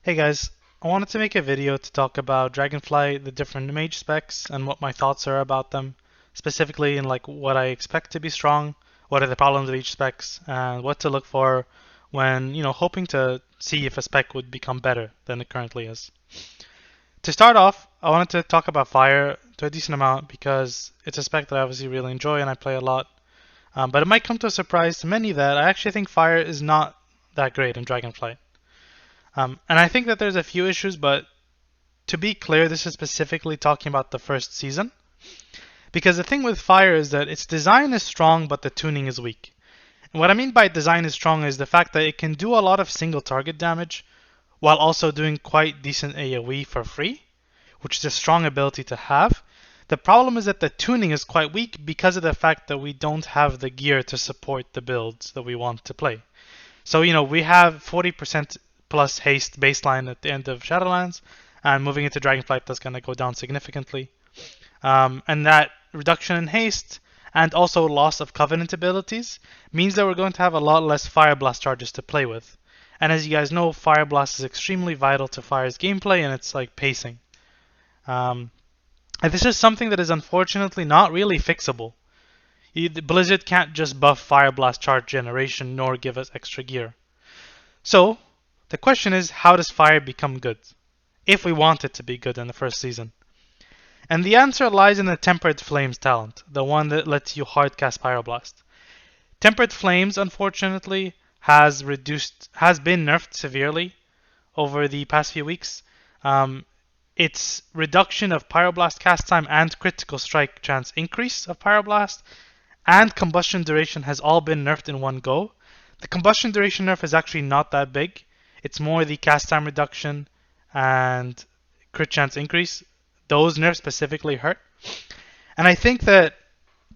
Hey guys, I wanted to make a video to talk about Dragonflight, the different mage specs, and what my thoughts are about them, specifically in like what I expect to be strong, what are the problems of each specs, and what to look for when, hoping to see if a spec would become better than it currently is. To start off, I wanted to talk about Fire to a decent amount because it's a spec that I obviously really enjoy and I play a lot. But it might come to a surprise to many that I actually think Fire is not that great in Dragonflight. And I think that there's a few issues, but to be clear, this is specifically talking about the first season. Because the thing with Fire is that its design is strong, but the tuning is weak. And what I mean by design is strong is the fact that it can do a lot of single target damage while also doing quite decent AoE for free, which is a strong ability to have. The problem is that the tuning is quite weak because of the fact that we don't have the gear to support the builds that we want to play. So, we have 40% plus haste baseline at the end of Shadowlands, and moving into Dragonflight, that's going to go down significantly. And that reduction in haste and also loss of Covenant abilities means that we're going to have a lot less Fire Blast charges to play with. And as you guys know, Fire Blast is extremely vital to Fire's gameplay and it's like pacing. And this is something that is unfortunately not really fixable. Blizzard can't just buff Fire Blast charge generation nor give us extra gear. So, the question is, how does Fire become good? If we want it to be good in the first season. And the answer lies in the Tempered Flames talent, the one that lets you hardcast Pyroblast. Tempered Flames, unfortunately, has been nerfed severely over the past few weeks. Its reduction of Pyroblast cast time and critical strike chance increase of Pyroblast and combustion duration has all been nerfed in one go. The combustion duration nerf is actually not that big. It's more the cast time reduction and crit chance increase. Those nerfs specifically hurt. And I think that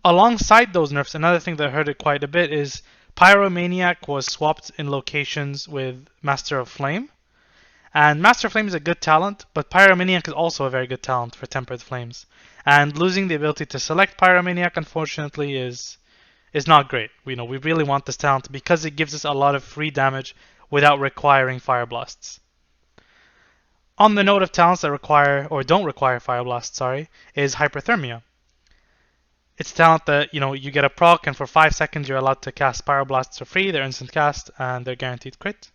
alongside those nerfs, another thing that hurt it quite a bit is Pyromaniac was swapped in locations with Master of Flame. And Master of Flame is a good talent, but Pyromaniac is also a very good talent for Tempered Flames. And losing the ability to select Pyromaniac, unfortunately, is not great. We really want this talent because it gives us a lot of free damage without requiring Fire Blasts. On the note of talents that require or don't require Fire Blast, is Hyperthermia. It's a talent that you get a proc, and for 5 seconds you're allowed to cast Fire Blasts for free. They're instant cast and they're guaranteed crit.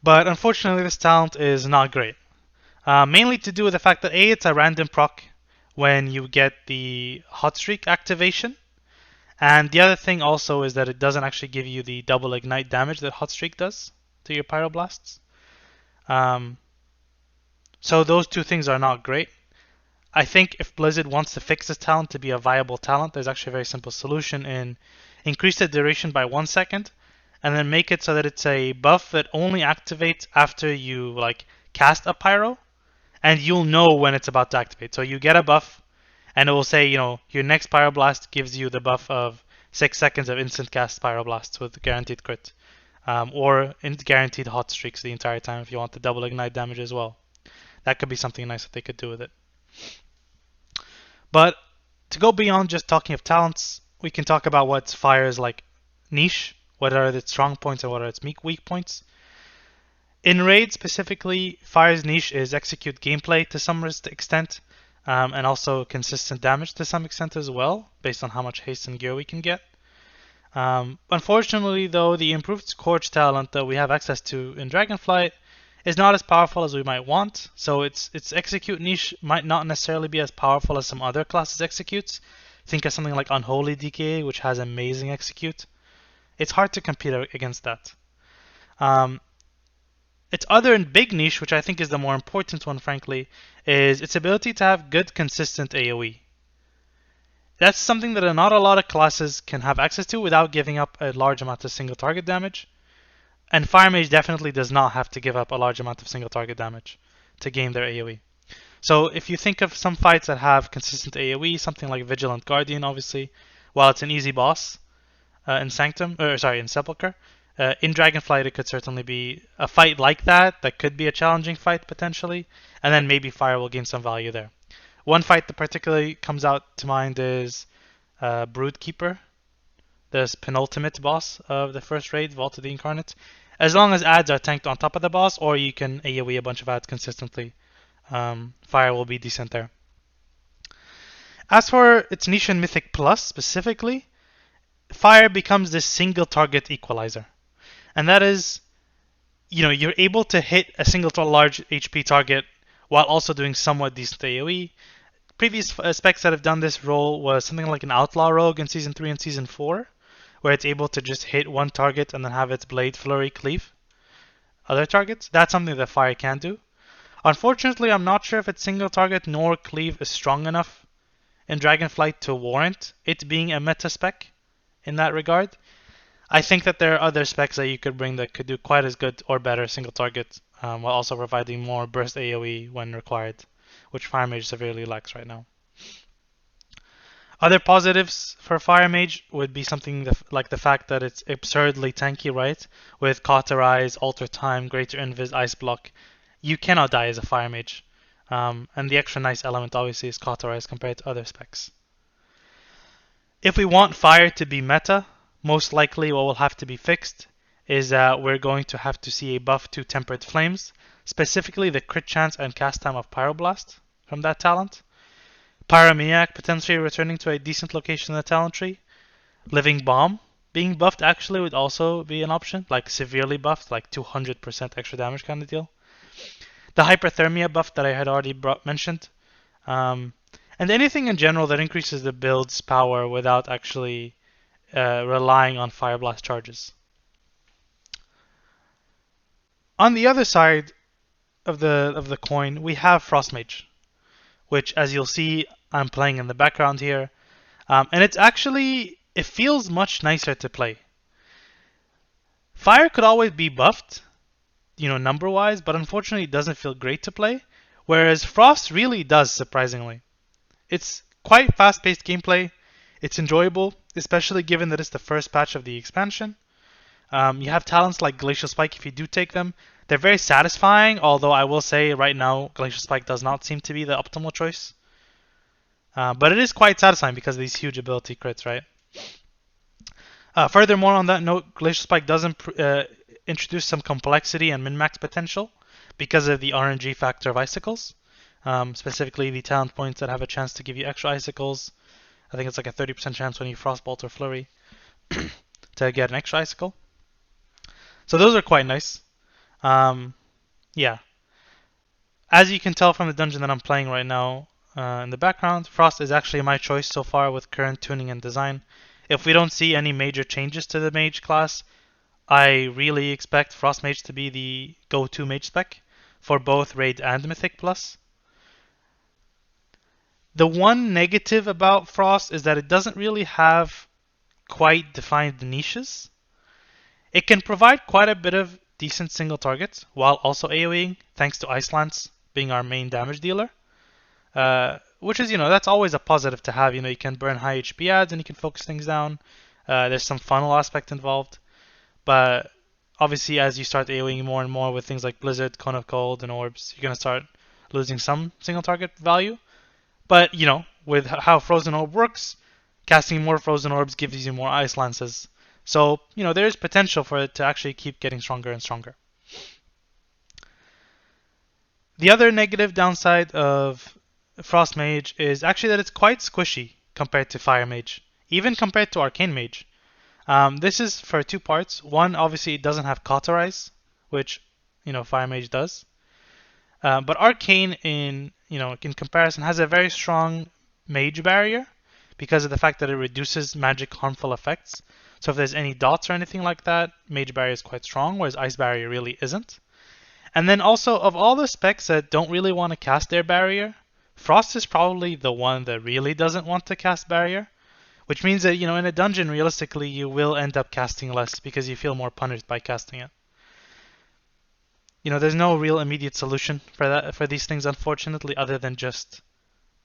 But unfortunately, this talent is not great. Mainly to do with the fact that it's a random proc when you get the Hot Streak activation. And the other thing also is that it doesn't actually give you the double ignite damage that Hot Streak does to your Pyroblasts. So those two things are not great. I think if Blizzard wants to fix this talent to be a viable talent, there's actually a very simple solution in increase the duration by 1 second and then make it so that it's a buff that only activates after you cast a pyro, and you'll know when it's about to activate. So you get a buff and it will say, your next Pyroblast gives you the buff of 6 seconds of instant cast Pyroblasts with guaranteed crit. Or guaranteed hot streaks the entire time if you want the double ignite damage as well. That could be something nice that they could do with it. But to go beyond just talking of talents, we can talk about what Fire's niche, what are its strong points and what are its weak points. In Raid specifically, Fire's niche is execute gameplay to some extent, and also consistent damage to some extent as well, based on how much haste and gear we can get. Unfortunately, though, the improved Scourge talent that we have access to in Dragonflight is not as powerful as we might want, so its execute niche might not necessarily be as powerful as some other classes' executes. Think of something like Unholy DKA, which has amazing execute. It's hard to compete against that. Its other and big niche, which I think is the more important one, frankly, is its ability to have good, consistent AoE. That's something that not a lot of classes can have access to without giving up a large amount of single target damage. And Fire Mage definitely does not have to give up a large amount of single target damage to gain their AoE. So if you think of some fights that have consistent AoE, something like Vigilant Guardian, obviously, while it's an easy boss in Sepulchre, in Dragonflight it could certainly be a fight like that could be a challenging fight potentially, and then maybe Fire will gain some value there. One fight that particularly comes out to mind is Broodkeeper, this penultimate boss of the first raid, Vault of the Incarnate. as long as ads are tanked on top of the boss, or you can AoE a bunch of ads consistently. Fire will be decent there. As for its niche in Mythic Plus specifically, Fire becomes this single target equalizer. And that is, you're able to hit a single large HP target while also doing somewhat decent AoE. Previous specs that have done this role was something like an Outlaw Rogue in Season 3 and Season 4, where it's able to just hit one target and then have its Blade Flurry cleave other targets. That's something that Fire can do. Unfortunately, I'm not sure if its single target nor cleave is strong enough in Dragonflight to warrant it being a meta spec in that regard. I think that there are other specs that you could bring that could do quite as good or better single target, while also providing more burst AoE when required, which Fire Mage severely lacks right now. Other positives for Fire Mage would be something like the fact that it's absurdly tanky, right? With Cauterize, Alter Time, Greater Invis, Ice Block. You cannot die as a Fire Mage. And the extra nice element obviously is Cauterize compared to other specs. If we want Fire to be meta, most likely what will have to be fixed is that we're going to have to see a buff to Tempered Flames, specifically the crit chance and cast time of Pyroblast from that talent. Pyromaniac potentially returning to a decent location in the talent tree. Living Bomb being buffed actually would also be an option, like severely buffed, like 200% extra damage kind of deal. The Hyperthermia buff that I had already mentioned. And anything in general that increases the build's power without actually relying on Fire Blast charges. On the other side of the coin, we have Frost Mage, which, as you'll see, I'm playing in the background here. And it feels much nicer to play. Fire could always be buffed, number-wise, but unfortunately it doesn't feel great to play. Whereas Frost really does, surprisingly. It's quite fast-paced gameplay. It's enjoyable, especially given that it's the first patch of the expansion. You have talents like Glacial Spike if you do take them. They're very satisfying, although I will say right now Glacial Spike does not seem to be the optimal choice. But it is quite satisfying because of these huge ability crits, right? Furthermore, on that note, Glacial Spike does introduce some complexity and min-max potential because of the RNG factor of Icicles. Specifically the talent points that have a chance to give you extra Icicles. I think it's like a 30% chance when you Frostbolt or Flurry to get an extra Icicle. So those are quite nice. Yeah. As you can tell from the dungeon that I'm playing right now in the background, Frost is actually my choice so far with current tuning and design. If we don't see any major changes to the Mage class, I really expect Frost Mage to be the go-to Mage spec for both Raid and Mythic Plus. The one negative about Frost is that it doesn't really have quite defined niches. It can provide quite a bit of decent single targets while also AoEing, thanks to Ice Lance being our main damage dealer. Which is, that's always a positive to have. You can burn high HP ads and you can focus things down. There's some funnel aspect involved. But obviously, as you start AoEing more and more with things like Blizzard, Cone of Cold, and Orbs, you're going to start losing some single target value. But, with how Frozen Orb works, casting more Frozen Orbs gives you more Ice Lances. So, there is potential for it to actually keep getting stronger and stronger. The other negative downside of Frost Mage is actually that it's quite squishy compared to Fire Mage, even compared to Arcane Mage. This is for two parts. One, obviously, it doesn't have Cauterize, which, Fire Mage does. But Arcane, in comparison, has a very strong Mage barrier because of the fact that it reduces magic harmful effects. So if there's any dots or anything like that, Mage barrier is quite strong, whereas Ice barrier really isn't. And then also, of all the specs that don't really want to cast their barrier, Frost is probably the one that really doesn't want to cast barrier, which means that, in a dungeon, realistically, you will end up casting less because you feel more punished by casting it. There's no real immediate solution for these things, unfortunately, other than just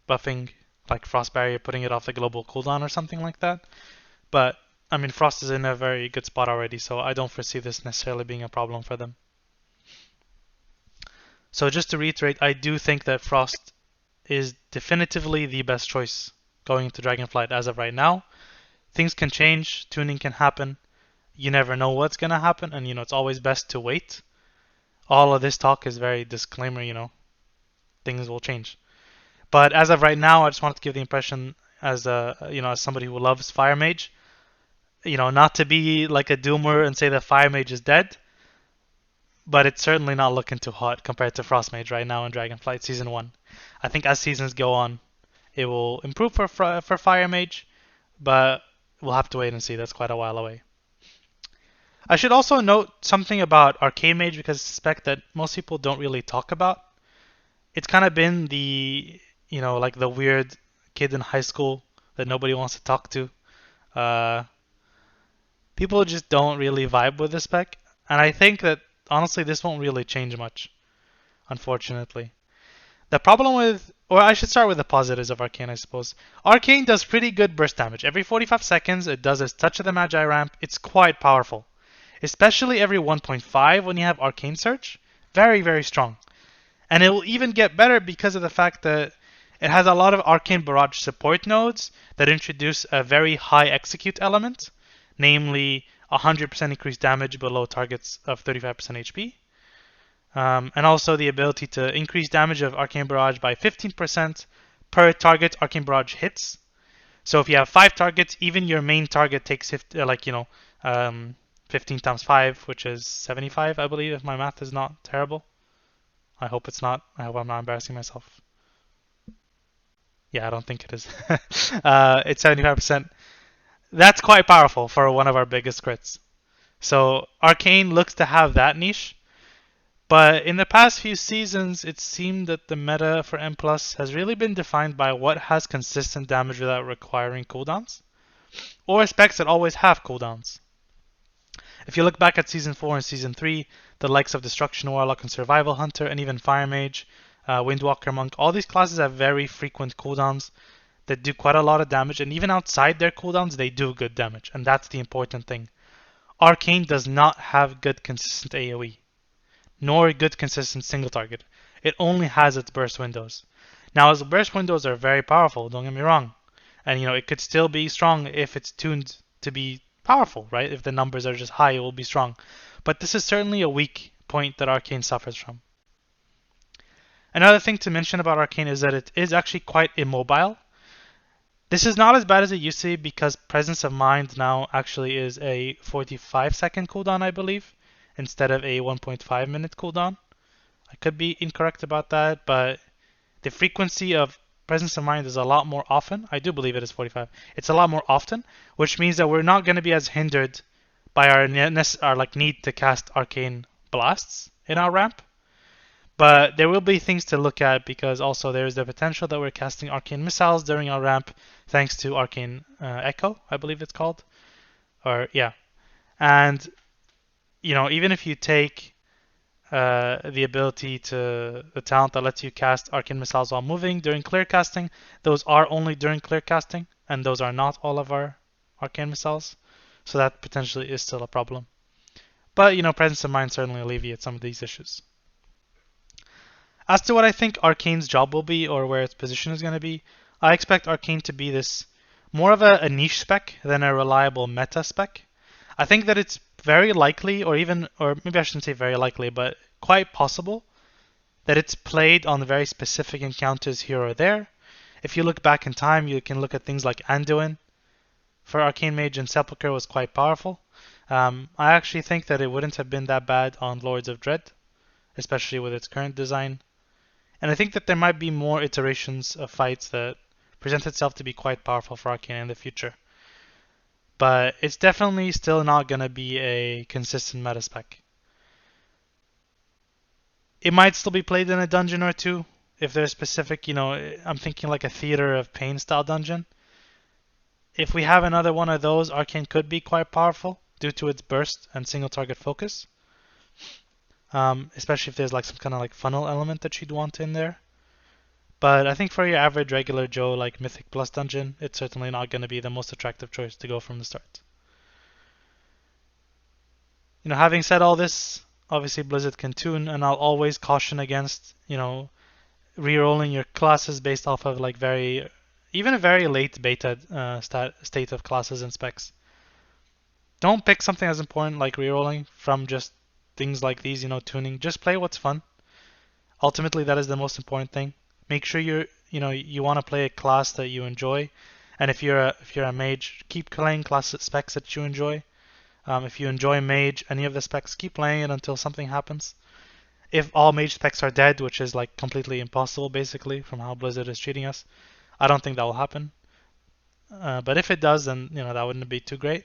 buffing like Frost barrier, putting it off the global cooldown or something like that. But I mean, Frost is in a very good spot already, so I don't foresee this necessarily being a problem for them. So just to reiterate, I do think that Frost is definitively the best choice going into Dragonflight as of right now. Things can change, tuning can happen. you never know what's gonna happen, and it's always best to wait. All of this talk is very disclaimer, things will change. But as of right now, I just wanted to give the impression as as somebody who loves Fire Mage, not to be like a doomer and say that Fire Mage is dead, but it's certainly not looking too hot compared to Frost Mage right now in Dragonflight Season 1. I think as seasons go on, it will improve for Fire Mage, but we'll have to wait and see. That's quite a while away. I should also note something about Arcane Mage because I suspect that most people don't really talk about. It's kind of been like the weird kid in high school that nobody wants to talk to. Uh, People just don't really vibe with the spec, and I think that honestly this won't really change much, unfortunately. The problem with, or I should start with the positives of Arcane, I suppose. Arcane does pretty good burst damage. Every 45 seconds, it does its Touch of the Magi ramp. It's quite powerful, especially every 1.5 when you have Arcane Surge. Very, very strong. And it will even get better because of the fact that it has a lot of Arcane Barrage support nodes that introduce a very high execute element, namely 100% increased damage below targets of 35% HP. And also the ability to increase damage of Arcane Barrage by 15% per target Arcane Barrage hits. So if you have 5 targets, even your main target takes 15 times 5, which is 75, I believe, if my math is not terrible. I hope it's not. I hope I'm not embarrassing myself. Yeah, I don't think it is. It's 75%. That's quite powerful for one of our biggest crits. So Arcane looks to have that niche. But in the past few seasons, it seemed that the meta for M+ has really been defined by what has consistent damage without requiring cooldowns, or specs that always have cooldowns. If you look back at Season 4 and Season 3, the likes of Destruction Warlock and Survival Hunter, and even Fire Mage, Windwalker Monk, all these classes have very frequent cooldowns that do quite a lot of damage, and even outside their cooldowns, they do good damage, and that's the important thing. Arcane does not have good consistent AoE, nor good consistent single target. It only has its burst windows. Now, its burst windows are very powerful, don't get me wrong, and it could still be strong if it's tuned to be powerful, right? If the numbers are just high, it will be strong. But this is certainly a weak point that Arcane suffers from. Another thing to mention about Arcane is that it is actually quite immobile. This is not as bad as it used to be because Presence of Mind now actually is a 45-second cooldown, I believe, instead of a 1.5 minute cooldown. I could be incorrect about that, but the frequency of Presence of Mind is a lot more often. I do believe it is 45. It's a lot more often, which means that we're not going to be as hindered by our need to cast Arcane Blasts in our ramp. But there will be things to look at because also there is the potential that we're casting Arcane Missiles during our ramp thanks to Arcane Echo, I believe it's called. And even if you take the ability to the talent that lets you cast Arcane Missiles while moving during clear casting, those are only during clear casting, and those are not all of our Arcane Missiles. So that potentially is still a problem. But Presence of Mind certainly alleviates some of these issues. As to what I think Arcane's job will be or where its position is going to be, I expect Arcane to be this more of a niche spec than a reliable meta spec. I think that it's very likely, or maybe I shouldn't say very likely, but quite possible that it's played on very specific encounters here or there. If you look back in time, you can look at things like Anduin for Arcane Mage, and Sepulchre was quite powerful. I actually think that it wouldn't have been that bad on Lords of Dread, especially with its current design. And I think that there might be more iterations of fights that present itself to be quite powerful for Arcane in the future. But it's definitely still not going to be a consistent meta spec. It might still be played in a dungeon or two if there's specific, I'm thinking like a Theater of Pain style dungeon. If we have another one of those, Arcane could be quite powerful due to its burst and single target focus. Especially if there's like some kind of like funnel element that you'd want in there. But I think for your average regular Joe like Mythic Plus dungeon, it's certainly not going to be the most attractive choice to go from the start. Having said all this, obviously Blizzard can tune, and I'll always caution against, re-rolling your classes based off of like even a very late beta state of classes and specs. don't pick something as important like rerolling from just things like these, tuning. Just play what's fun. Ultimately, that is the most important thing. Make sure you want to play a class that you enjoy, and if you're a mage, keep playing class specs that you enjoy. If you enjoy mage, any of the specs, keep playing it until something happens. If all mage specs are dead, which is like completely impossible, basically, from how Blizzard is treating us, I don't think that will happen. But if it does, then that wouldn't be too great.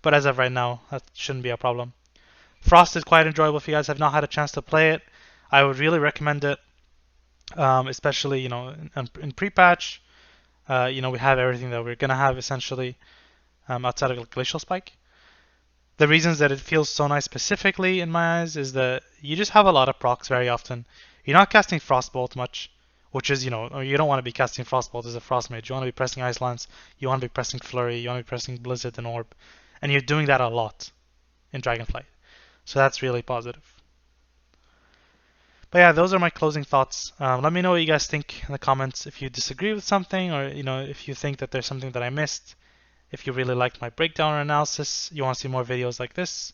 But as of right now, that shouldn't be a problem. Frost is quite enjoyable. If you guys have not had a chance to play it, I would really recommend it, especially in pre-patch. We have everything that we're gonna have essentially outside of Glacial Spike. The reasons that it feels so nice specifically in my eyes is that you just have a lot of procs very often. You're not casting Frostbolt much, which is, you don't want to be casting Frostbolt as a Frost Mage. You want to be pressing Ice Lance, you want to be pressing Flurry, you want to be pressing Blizzard and Orb. And you're doing that a lot in Dragonflight. So that's really positive. But yeah, those are my closing thoughts. Let me know what you guys think in the comments if you disagree with something, or if you think that there's something that I missed. If you really liked my breakdown or analysis, you want to see more videos like this,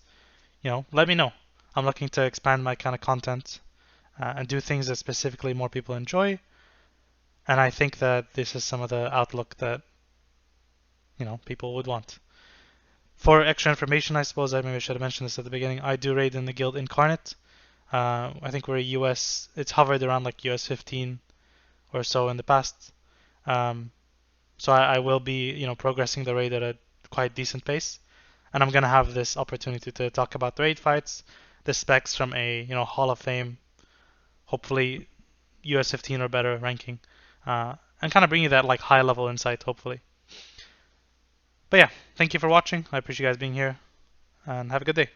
let me know. I'm looking to expand my kind of content and do things that specifically more people enjoy. And I think that this is some of the outlook that people would want. For extra information, I suppose maybe I should have mentioned this at the beginning. I do raid in the guild Incarnate. I think we're US. It's hovered around like US 15 or so in the past. So I will be progressing the raid at a quite decent pace, and I'm gonna have this opportunity to talk about the raid fights, the specs from a Hall of Fame, hopefully US 15 or better ranking, and kind of bring you that like high level insight hopefully. But yeah, thank you for watching. I appreciate you guys being here, and have a good day.